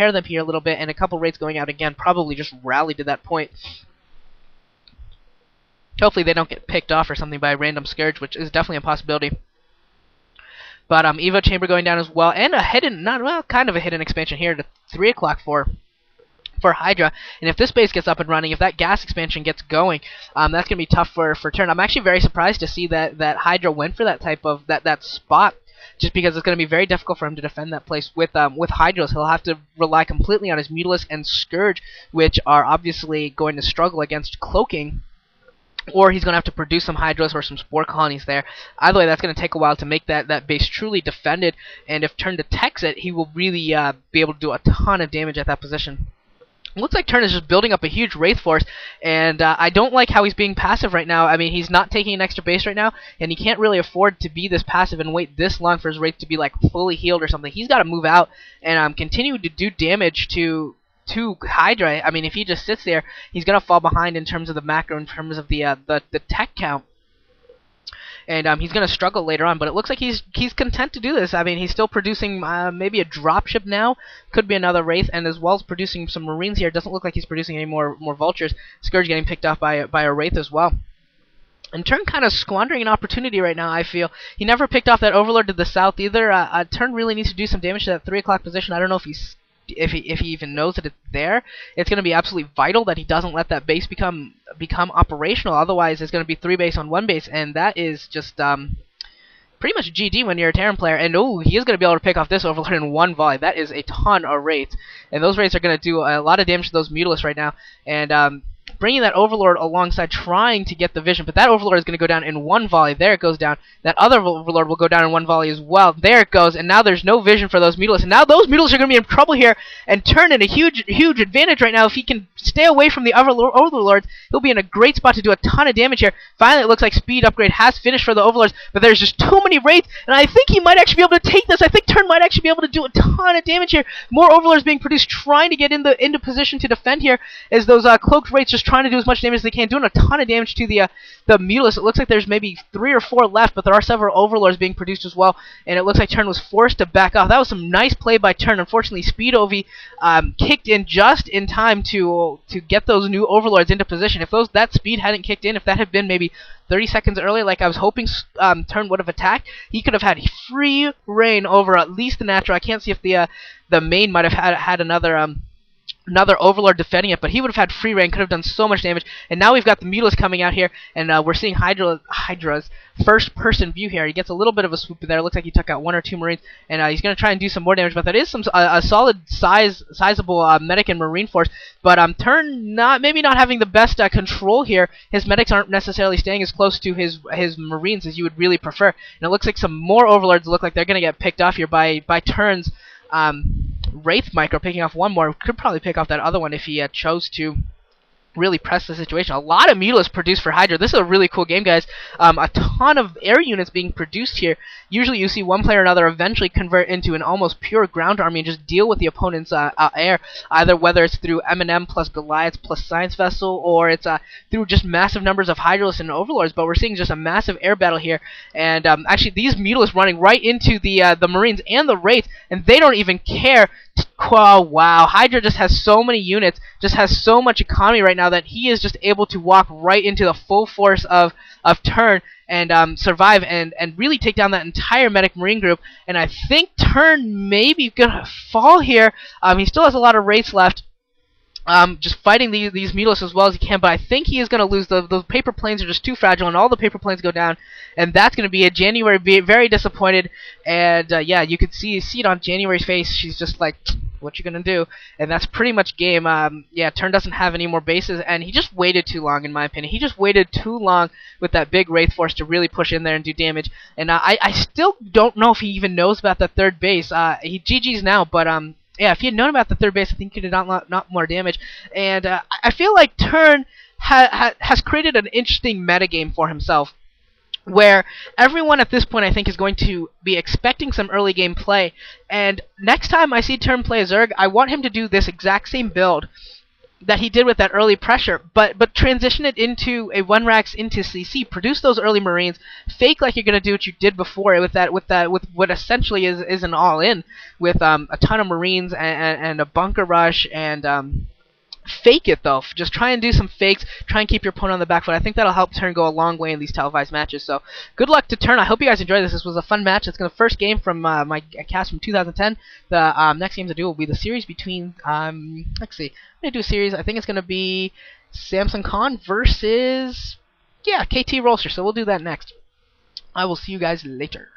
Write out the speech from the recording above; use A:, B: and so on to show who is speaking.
A: pair them here a little bit, and a couple raids going out again probably just rallied to that point. Hopefully they don't get picked off or something by a random Scourge, which is definitely a possibility. But Evo Chamber going down as well, and a hidden, kind of a hidden expansion here to 3 o'clock for Hydra. And if this base gets up and running, if that gas expansion gets going, that's going to be tough for Terran. I'm actually very surprised to see that Hydra went for that type of that spot, just because it's going to be very difficult for him to defend that place with Hydras. He'll have to rely completely on his Mutalisk and Scourge, which are obviously going to struggle against cloaking. Or he's going to have to produce some Hydras or some Spore Colonies there. Either way, that's going to take a while to make that base truly defended, and if Terran detects it, he will really be able to do a ton of damage at that position. It looks like Terran is just building up a huge Wraith force, and I don't like how he's being passive right now. I mean, he's not taking an extra base right now, and he can't really afford to be this passive and wait this long for his Wraith to be like fully healed or something. He's got to move out and continue to do damage to Hydra. I mean, if he just sits there, he's gonna fall behind in terms of the macro, in terms of the tech count, and he's gonna struggle later on. But it looks like he's content to do this. I mean, he's still producing maybe a dropship now, could be another Wraith, and as well as producing some Marines here. It doesn't look like he's producing any more Vultures. Scourge getting picked off by a Wraith as well. And Terran kind of squandering an opportunity right now, I feel. He never picked off that Overlord to the south either. Terran really needs to do some damage to that 3 o'clock position. I don't know if he even knows that it's there. It's going to be absolutely vital that he doesn't let that base become operational. Otherwise, it's going to be 3 base on 1 base, and that is just pretty much GG when you're a Terran player. And oh, he is going to be able to pick off this Overlord in 1 volley. That is a ton of Wraiths, and those Wraiths are going to do a lot of damage to those Mutalisks right now. And bringing that Overlord alongside, trying to get the vision, but that Overlord is going to go down in 1 volley. There it goes down. That other Overlord will go down in 1 volley as well. There it goes, and now there's no vision for those Mutalisks. And now those Mutalisks are going to be in trouble here, and Terran in a huge advantage right now. If he can stay away from the Overlords, he'll be in a great spot to do a ton of damage here. Finally, it looks like speed upgrade has finished for the Overlords, but there's just too many Wraiths, and I think he might actually be able to take this. I think Terran might actually be able to do a ton of damage here. More Overlords being produced, trying to get into position to defend here, as those cloaked Wraiths just trying to do as much damage as they can, doing a ton of damage to the Mutalisks. It looks like there's maybe 3 or 4 left, but there are several Overlords being produced as well, and it looks like Terran was forced to back off. That was some nice play by Terran. Unfortunately, Speed OV kicked in just in time to get those new Overlords into position. If that speed hadn't kicked in, if that had been maybe 30 seconds earlier, like I was hoping Terran would have attacked, he could have had free reign over at least the natural. I can't see if the main might have had another Overlord defending it, but he would have had free reign, could have done so much damage. And now we've got the Mutalisk coming out here, and we're seeing Hydra's first-person view here. He gets a little bit of a swoop in there. It looks like he took out 1 or 2 Marines, and he's going to try and do some more damage, but that is some a solid sizable medic and Marine force. But Terran maybe not having the best control here. His medics aren't necessarily staying as close to his Marines as you would really prefer. And it looks like some more Overlords look like they're going to get picked off here by Terran's Wraith Micro, picking off 1 more. Could probably pick off that other one if he chose to really press the situation. A lot of Mutalisks produced for Hydra. This is a really cool game, guys. A ton of air units being produced here. Usually you see one player or another eventually convert into an almost pure ground army and just deal with the opponent's air, either whether it's through M&M plus Goliaths plus Science Vessel, or it's through just massive numbers of Hydralisks and Overlords. But we're seeing just a massive air battle here, and actually these Mutalisks running right into the Marines and the Wraiths, and they don't even care. Oh, wow, Hydra just has so many units, just has so much economy right now that he is just able to walk right into the full force of Terran and survive and really take down that entire medic Marine group. And I think Terran may be gonna fall here. He still has a lot of Wraiths left. Just fighting these Mutalisks as well as he can, but I think he is going to lose. The paper planes are just too fragile, and all the paper planes go down, and that's going to be a January very disappointed. And yeah, you could see it on January's face. She's just like, what you gonna do? And that's pretty much game. Yeah, Terran doesn't have any more bases, and he just waited too long, in my opinion. He just waited too long with that big Wraith force to really push in there and do damage. And I still don't know if he even knows about that 3rd base. He GG's now, but yeah, if he had known about the 3rd base, I think he could have done not more damage. And I feel like Terran has created an interesting metagame for himself, where everyone at this point, I think, is going to be expecting some early game play. And next time I see Terran play a Zerg, I want him to do this exact same build, that he did with that early pressure, but transition it into a 1-Rax into CC. Produce those early Marines. Fake like you're gonna do what you did before with what essentially is an all-in with a ton of Marines and a bunker rush and fake it though. Just try and do some fakes. Try and keep your opponent on the back foot. I think that'll help Terran go a long way in these televised matches. So good luck to Terran. I hope you guys enjoyed this. This was a fun match. It's gonna first game from my cast from 2010. The next game to do will be the series between let's see. I'm gonna do a series. I think it's gonna be Samson Khan versus KT Rolster. So we'll do that next. I will see you guys later.